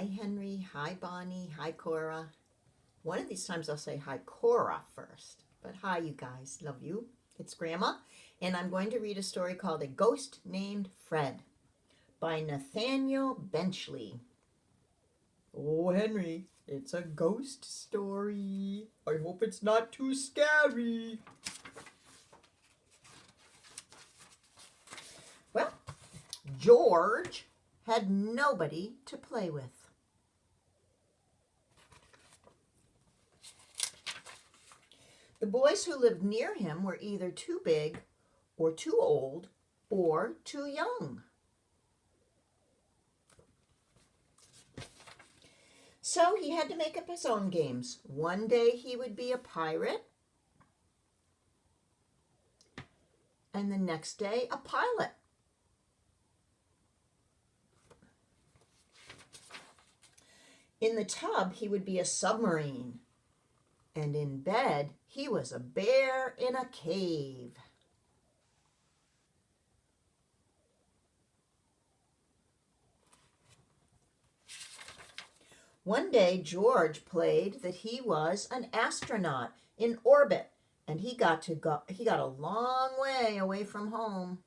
Hi, Henry. Hi, Bonnie. Hi, Cora. One of these times I'll say hi, Cora, first. But hi, you guys. Love you. It's Grandma. And I'm going to read a story called A Ghost Named Fred by Nathaniel Benchley. Oh, Henry, it's a ghost story. I hope it's not too scary. Well, George had nobody to play with. The boys who lived near him were either too big or too old or too young. So he had to make up his own games. One day he would be a pirate, and the next day a pilot. In the tub he would be a submarine, and in bed he was a bear in a cave. One day George played that he was an astronaut in orbit, and he got a long way away from home.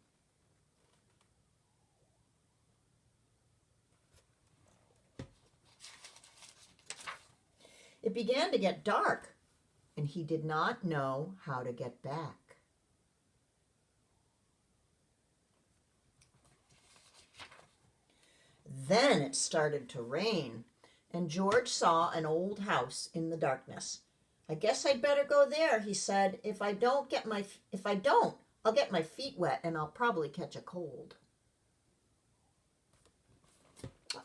It began to get dark, and he did not know how to get back. Then it started to rain, and George saw an old house in the darkness. I guess I'd better go there, he said. If I don't, I'll get my feet wet and I'll probably catch a cold.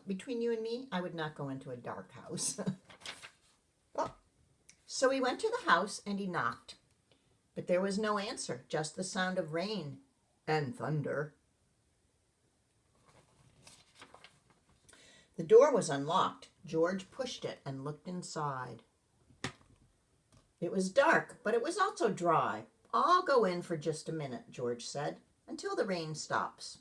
Between you and me, I would not go into a dark house. Well, so he went to the house and he knocked. But there was no answer, just the sound of rain and thunder. The door was unlocked. George pushed it and looked inside. It was dark, but it was also dry. I'll go in for just a minute, George said, until the rain stops.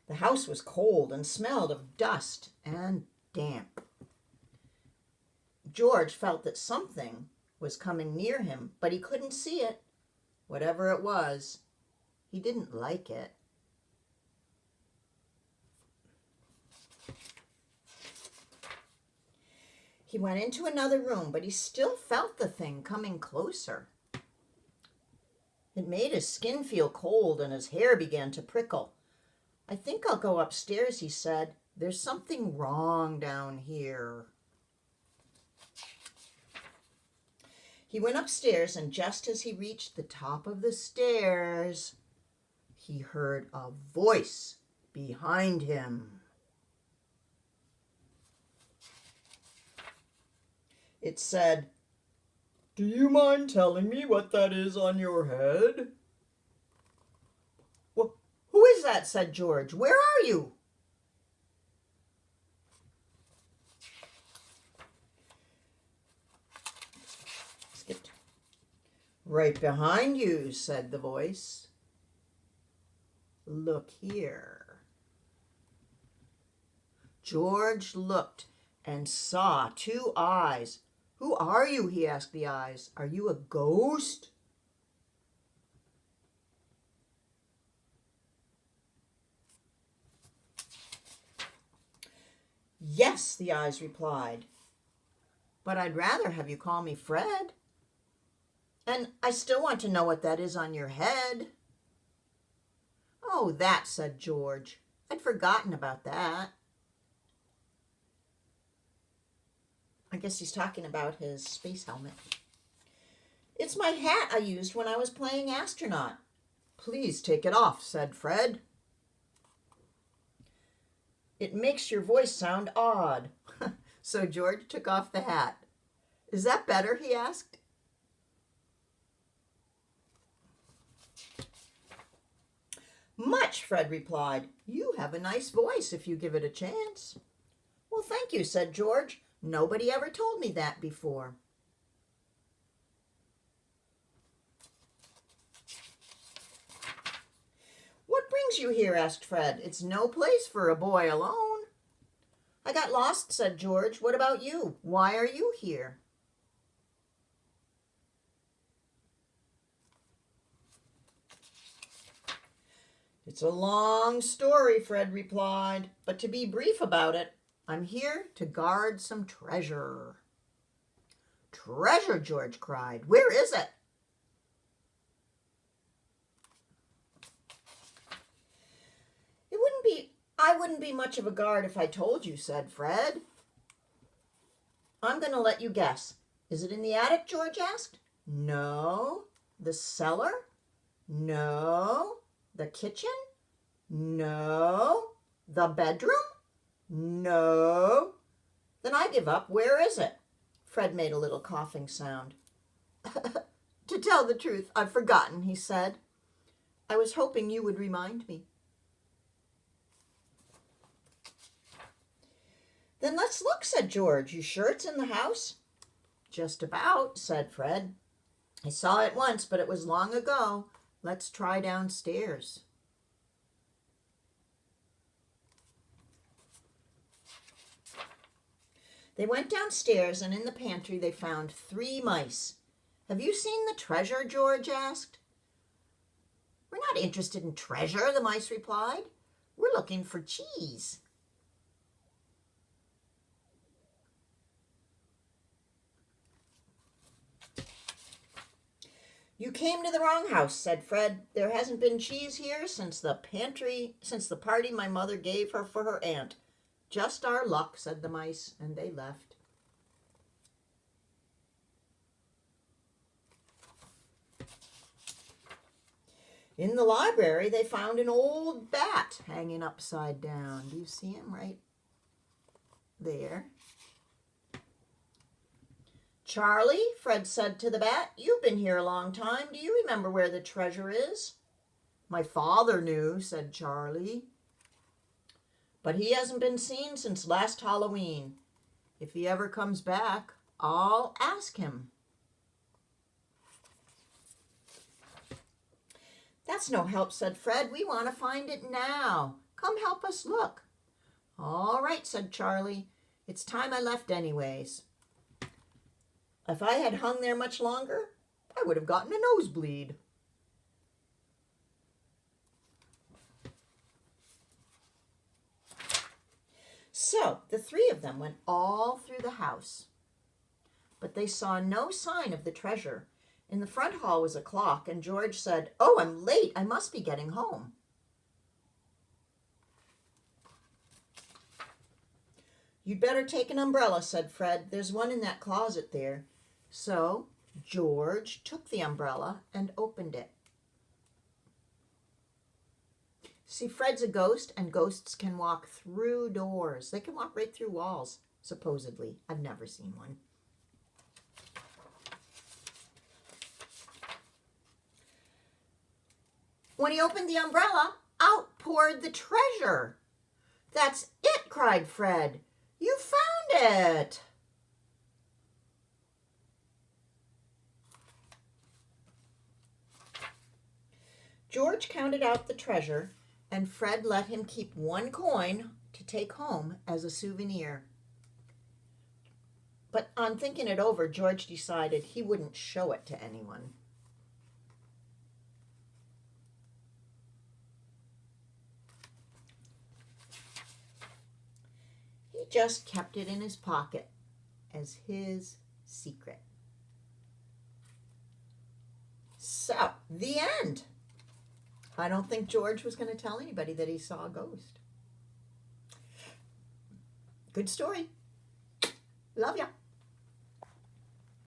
The house was cold and smelled of dust and damp. George felt that something was coming near him, but he couldn't see it. Whatever it was, he didn't like it. He went into another room, but he still felt the thing coming closer. It made his skin feel cold and his hair began to prickle. I think I'll go upstairs, he said. There's something wrong down here. He went upstairs, and just as he reached the top of the stairs, he heard a voice behind him. It said, "Do you mind telling me what that is on your head?" "Well, who is that?" said George. "Where are you?" Skipped. "Right behind you," said the voice. "Look here." George looked and saw two eyes. "Who are you?" he asked the eyes. "Are you a ghost?" "Yes," the eyes replied. "But I'd rather have you call me Fred. And I still want to know what that is on your head." "Oh, that," said George. "I'd forgotten about that." I guess he's talking about his space helmet. "It's my hat I used when I was playing astronaut." "Please take it off," said Fred. "It makes your voice sound odd." So George took off the hat. "Is that better?" he asked. "Much," Fred replied. "You have a nice voice if you give it a chance." "Well, thank you," said George. "Nobody ever told me that before." "What brings you here? Asked Fred. It's no place for a boy alone. I got lost, said George. What about you? Why are you here? It's a long story, Fred replied, but to be brief about it, I'm here to guard some treasure. Treasure, George cried. Where is it? I wouldn't be much of a guard if I told you, said Fred. I'm going to let you guess. Is it in the attic, George asked. No. The cellar? No. The kitchen? No. The bedroom? No. Then I give up. Where is it? Fred made a little coughing sound. To tell the truth, I've forgotten, he said. I was hoping you would remind me. Then let's look, said George. You sure it's in the house? Just about, said Fred. I saw it once, but it was long ago. Let's try downstairs. They went downstairs, and in the pantry they found 3 mice. Have you seen the treasure? George asked. We're not interested in treasure, the mice replied. We're looking for cheese. You came to the wrong house, said Fred. There hasn't been cheese here since the party my mother gave her for her aunt. Just our luck, said the mice, and they left. In the library, they found an old bat hanging upside down. Do you see him right there? Charlie, Fred said to the bat, you've been here a long time. Do you remember where the treasure is? My father knew, said Charlie. But he hasn't been seen since last Halloween. If he ever comes back, I'll ask him. That's no help, said Fred. We want to find it now. Come help us look. All right, said Charlie. It's time I left anyways. If I had hung there much longer, I would have gotten a nosebleed. So the 3 of them went all through the house, but they saw no sign of the treasure. In the front hall was a clock, and George said, "Oh, I'm late. I must be getting home." You'd better take an umbrella, said Fred. There's one in that closet there. So George took the umbrella and opened it. See, Fred's a ghost, and ghosts can walk through doors. They can walk right through walls, supposedly. I've never seen one. When he opened the umbrella, out poured the treasure. That's it, cried Fred. You found it. George counted out the treasure, and Fred let him keep 1 coin to take home as a souvenir. But on thinking it over, George decided he wouldn't show it to anyone. He just kept it in his pocket as his secret. So, the end. I don't think George was going to tell anybody that he saw a ghost. Good story. Love ya.